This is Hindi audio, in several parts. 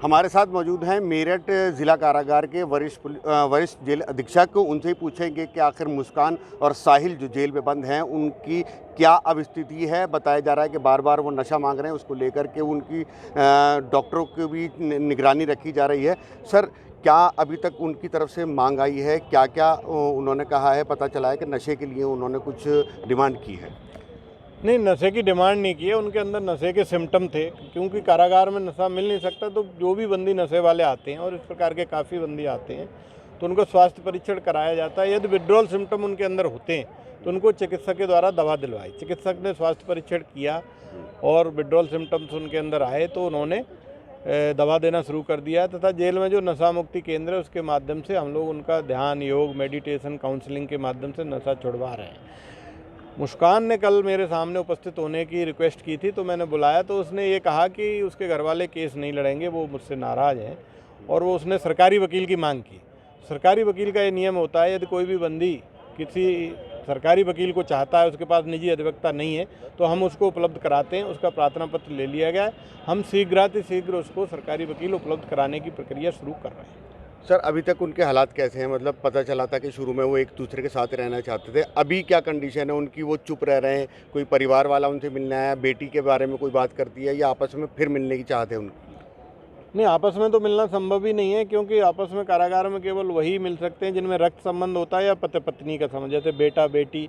हमारे साथ मौजूद हैं मेरठ ज़िला कारागार के वरिष्ठ जेल अधीक्षक। उनसे ही पूछेंगे कि आखिर मुस्कान और साहिल जो जेल में बंद हैं उनकी क्या अब स्थिति है। बताया जा रहा है कि बार बार वो नशा मांग रहे हैं, उसको लेकर के उनकी डॉक्टरों की भी निगरानी रखी जा रही है। सर, क्या अभी तक उनकी तरफ से मांग आई है? क्या क्या उन्होंने कहा है? पता चला है कि नशे के लिए उन्होंने कुछ डिमांड की है? नहीं, नशे की डिमांड नहीं की है। उनके अंदर नशे के सिम्टम थे, क्योंकि कारागार में नशा मिल नहीं सकता, तो जो भी बंदी नशे वाले आते हैं और इस प्रकार के काफ़ी बंदी आते हैं तो उनको स्वास्थ्य परीक्षण कराया जाता है। यदि विड्रॉल सिम्टम उनके अंदर होते हैं तो उनको चिकित्सक के द्वारा दवा दिलवाई। चिकित्सक ने स्वास्थ्य परीक्षण किया और विड्रॉल सिम्टम्स उनके अंदर आए तो उन्होंने दवा देना शुरू कर दिया। तथा जेल में जो नशा मुक्ति केंद्र है उसके माध्यम से हम लोग उनका ध्यान, योग, मेडिटेशन, काउंसलिंग के माध्यम से नशा छुड़वा रहे हैं। मुस्कान ने कल मेरे सामने उपस्थित होने की रिक्वेस्ट की थी, तो मैंने बुलाया तो उसने ये कहा कि उसके घर वाले केस नहीं लड़ेंगे, वो मुझसे नाराज़ हैं और वो उसने सरकारी वकील की मांग की। सरकारी वकील का ये नियम होता है, यदि कोई भी बंदी किसी सरकारी वकील को चाहता है, उसके पास निजी अधिवक्ता नहीं है, तो हम उसको उपलब्ध कराते हैं। उसका प्रार्थना पत्र ले लिया गया है। हम शीघ्र उसको सरकारी वकील उपलब्ध कराने की प्रक्रिया शुरू कर रहे हैं। सर, अभी तक उनके हालात कैसे हैं? मतलब पता चला था कि शुरू में वो एक दूसरे के साथ रहना चाहते थे, अभी क्या कंडीशन है उनकी? वो चुप रह रहे हैं? कोई परिवार वाला उनसे मिलने आया? बेटी के बारे में कोई बात करती है या आपस में फिर मिलने की चाहते हैं उनकी? नहीं, आपस में तो मिलना संभव ही नहीं है, क्योंकि आपस में कारागार में केवल वही मिल सकते हैं जिनमें रक्त संबंध होता है या पति पत्नी का संबंध, जैसे बेटा बेटी,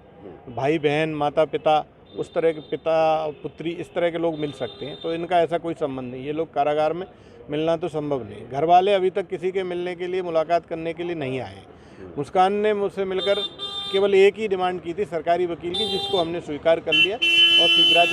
भाई बहन, माता पिता, उस तरह के पिता पुत्री, इस तरह के लोग मिल सकते हैं। तो इनका ऐसा कोई संबंध नहीं। ये लोग कारागार में मिलना तो संभव नहीं। घर वाले अभी तक किसी के मिलने के लिए, मुलाकात करने के लिए नहीं आए। मुस्कान ने मुझसे मिलकर केवल एक ही डिमांड की थी, सरकारी वकील की, जिसको हमने स्वीकार कर लिया और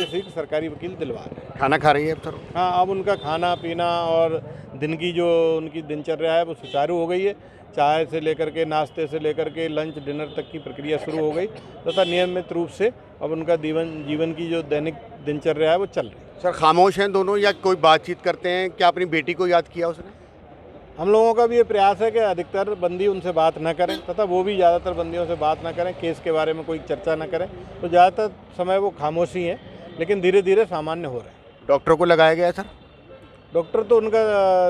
शीघ्र सरकारी वकील दिलवा रहे हैं। खाना खा रही है अब सर? हाँ, अब उनका खाना पीना और दिन की जो उनकी दिनचर्या है वो सुचारू हो गई है। चाय से लेकर के, नाश्ते से लेकर के लंच डिनर तक की प्रक्रिया शुरू हो गई तथा नियमित रूप से अब उनका जीवन की जो दैनिक दिनचर्या है वो चल रही है। सर, खामोश हैं दोनों या कोई बातचीत करते हैं? क्या अपनी बेटी को याद किया उसने? हम लोगों का भी ये प्रयास है कि अधिकतर बंदी उनसे बात न करें तथा वो भी ज़्यादातर बंदियों से बात न करें, केस के बारे में कोई चर्चा न करें। तो ज़्यादातर समय वो खामोशी हैं, लेकिन धीरे धीरे सामान्य हो रहे हैं। डॉक्टर को लगाया गया है सर? डॉक्टर तो उनका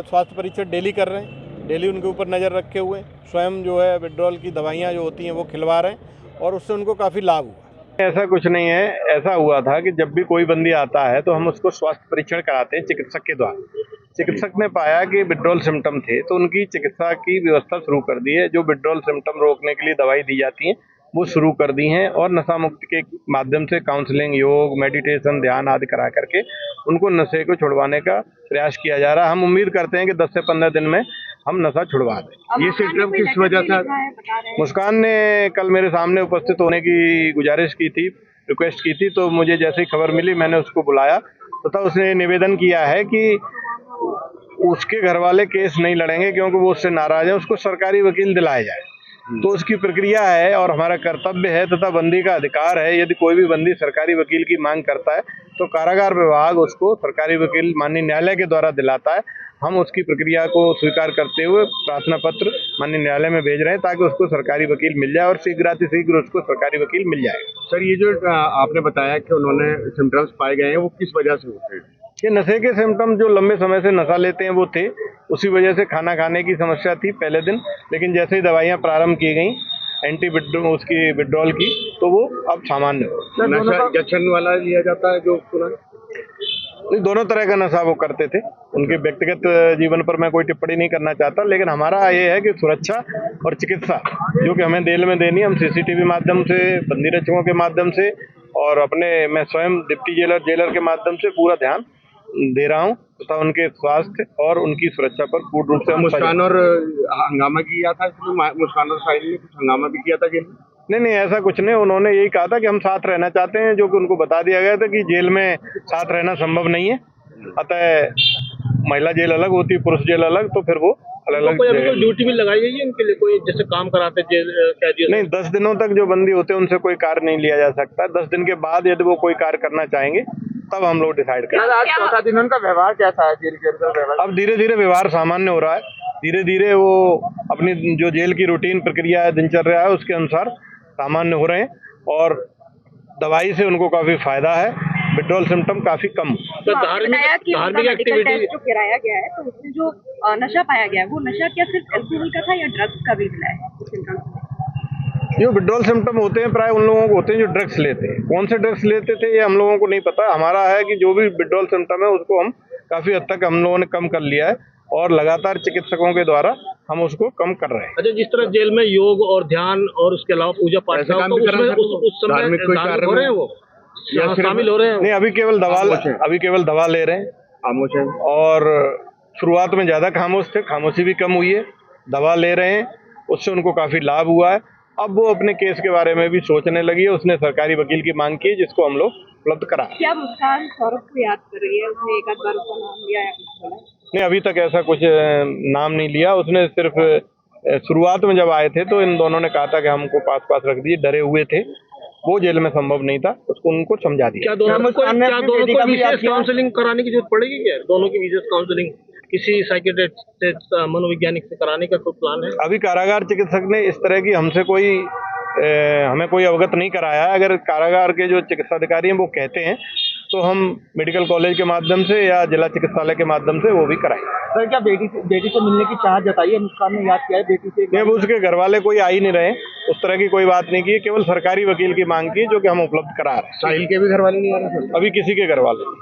स्वास्थ्य परीक्षण डेली कर रहे हैं, डेली उनके ऊपर नज़र रखे हुए हैं। स्वयं जो है विड्रॉल की दवाइयाँ जो होती हैं वो खिलवा रहे हैं और उससे उनको काफ़ी लाभ हुआ। ऐसा कुछ नहीं है। ऐसा हुआ था कि जब भी कोई बंदी आता है तो हम उसको स्वास्थ्य परीक्षण कराते हैं चिकित्सक के द्वारा। चिकित्सक ने पाया कि विड्रॉल सिम्टम थे तो उनकी चिकित्सा की व्यवस्था शुरू कर दी है। जो विड्रॉल सिम्टम रोकने के लिए दवाई दी जाती है वो शुरू कर दी हैं और नशा मुक्ति के माध्यम से काउंसलिंग, योग, मेडिटेशन, ध्यान आदि करा करके उनको नशे को छुड़वाने का प्रयास किया जा रहा है। हम उम्मीद करते हैं कि 10 से 15 दिन में हम नशा छुड़वा दें। ये सिम्टम किस वजह से? मुस्कान ने कल मेरे सामने उपस्थित होने की गुजारिश की थी, रिक्वेस्ट की थी, तो मुझे जैसे ही खबर मिली मैंने उसको बुलाया तथा उसने निवेदन किया है कि उसके घर वाले केस नहीं लड़ेंगे क्योंकि वो उससे नाराज है, उसको सरकारी वकील दिलाया जाए। तो उसकी प्रक्रिया है और हमारा कर्तव्य है तथा बंदी का अधिकार है। यदि कोई भी बंदी सरकारी वकील की मांग करता है तो कारागार विभाग उसको सरकारी वकील माननीय न्यायालय के द्वारा दिलाता है। हम उसकी प्रक्रिया को स्वीकार करते हुए प्रार्थना पत्र माननीय न्यायालय में भेज रहे हैं ताकि उसको सरकारी वकील मिल जाए और शीघ्र उसको सरकारी वकील मिल जाए। सर, ये जो आपने बताया कि उन्होंने सिम्टम्स पाए गए हैं, वो किस वजह से होते हैं? ये नशे के सिम्टम जो लंबे समय से नशा लेते हैं वो थे, उसी वजह से खाना खाने की समस्या थी पहले दिन, लेकिन जैसे ही दवाइयाँ प्रारंभ की गई उसकी विड्रॉल की तो वो अब सामान्य हो। नशा इंजेक्शन वाला लिया जाता है जो दोनों तरह का नशा वो करते थे। उनके व्यक्तिगत जीवन पर मैं कोई टिप्पणी नहीं करना चाहता, लेकिन हमारा ये है कि सुरक्षा और चिकित्सा जो कि हमें जेल में देनी, हम सीसीटीवी माध्यम से, बंदी रक्षकों के माध्यम से और मैं स्वयं डिप्टी जेलर के माध्यम से पूरा ध्यान दे रहा हूं तथा उनके स्वास्थ्य और उनकी सुरक्षा पर पूर्ण रूप से। मुस्कान और हंगामा किया था इसमें, मुस्कान और साहिल ने कुछ हंगामा भी किया था जेल में? नहीं, ऐसा कुछ नहीं। उन्होंने यही कहा था कि हम साथ रहना चाहते हैं, जो कि उनको बता दिया गया था कि जेल में साथ रहना संभव नहीं है। अतः महिला जेल अलग होती है, पुरुष जेल अलग, तो फिर वो अलग अलग। ड्यूटी भी लगाई गई है उनके लिए, कोई जैसे काम कराते जेल कैदियों? नहीं, 10 दिनों तक जो बंदी होते हैं उनसे कोई कार्य नहीं लिया जा सकता। 10 दिन के बाद यदि वो कोई कार्य करना चाहेंगे तब हम लोग डिसाइड करेंगे। आज चौथा दिन उनका व्यवहार कैसा है जेल के अंदर? व्यवहार अब धीरे धीरे व्यवहार सामान्य हो रहा है। धीरे धीरे वो अपनी जो जेल की रूटीन प्रक्रिया है, दिनचर्या है, उसके अनुसार सामान्य हो रहे हैं और दवाई से उनको काफ़ी फायदा है विड्रॉल सिम्टम काफ़ी कम। तो धार्मिक एक्टिविटी जो कराया गया है तो उसमें जो नशा पाया गया है वो नशा क्या सिर्फ अल्कोहल का था या ड्रग्स का भी मिला है? जो विड्रॉल सिम्टम होते हैं प्राय उन लोगों को होते हैं जो ड्रग्स लेते हैं। कौन से ड्रग्स लेते थे ये हम लोगों को नहीं पता। हमारा है कि जो भी विड्रॉल सिम्टम है उसको हम काफ़ी हद तक हम लोगों ने कम कर लिया है और लगातार चिकित्सकों के द्वारा हम उसको कम कर रहे हैं। अच्छा, जिस तरह जेल में योग और ध्यान और उसके अलावा पूजा पाठ का तो उसमें उस समय धार्मिक हो रहे हैं वो शामिल हो रहे हैं? नहीं, अभी केवल दवा ले रहे हैं और शुरुआत में ज़्यादा खामोश थे, खामोशी भी कम हुई है, दवा ले रहे हैं, उससे उनको काफ़ी लाभ हुआ है। अब वो अपने केस के बारे में भी सोचने लगी है। उसने सरकारी वकील की मांग की है जिसको हम लोग उपलब्ध करा। क्या मुस्कान सौरभ को याद कर रही है? उसने एक आध बार उसका नाम लिया है? नहीं, अभी तक ऐसा कुछ नाम नहीं लिया उसने। सिर्फ शुरुआत में जब आए थे तो इन दोनों ने कहा था कि हमको पास रख दिए, डरे हुए थे, वो जेल में संभव नहीं था, उसको उनको समझा दिया। क्या दोनों को विशेष काउंसलिंग कराने की जरूरत पड़ेगी? क्या दोनों की विशेष काउंसलिंग किसी साइकियाट्रिस्ट से, मनोवैज्ञानिक से कराने का कोई प्लान है? अभी कारागार चिकित्सक ने इस तरह की हमसे हमें कोई अवगत नहीं कराया है। अगर कारागार के जो चिकित्सा अधिकारी हैं वो कहते हैं तो हम मेडिकल कॉलेज के माध्यम से या जिला चिकित्सालय के माध्यम से वो भी कराएंगे। सर, क्या बेटी से मिलने की चाह जताई है? मुस्कान ने याद किया है बेटी से? नहीं, उसके घर वाले कोई आ ही नहीं रहे, उस तरह की कोई बात नहीं की, केवल सरकारी वकील की मांग की जो कि हम उपलब्ध करा रहे हैं। साहिल के भी घर वाले नहीं आ रहे? अभी किसी के घर वाले नहीं।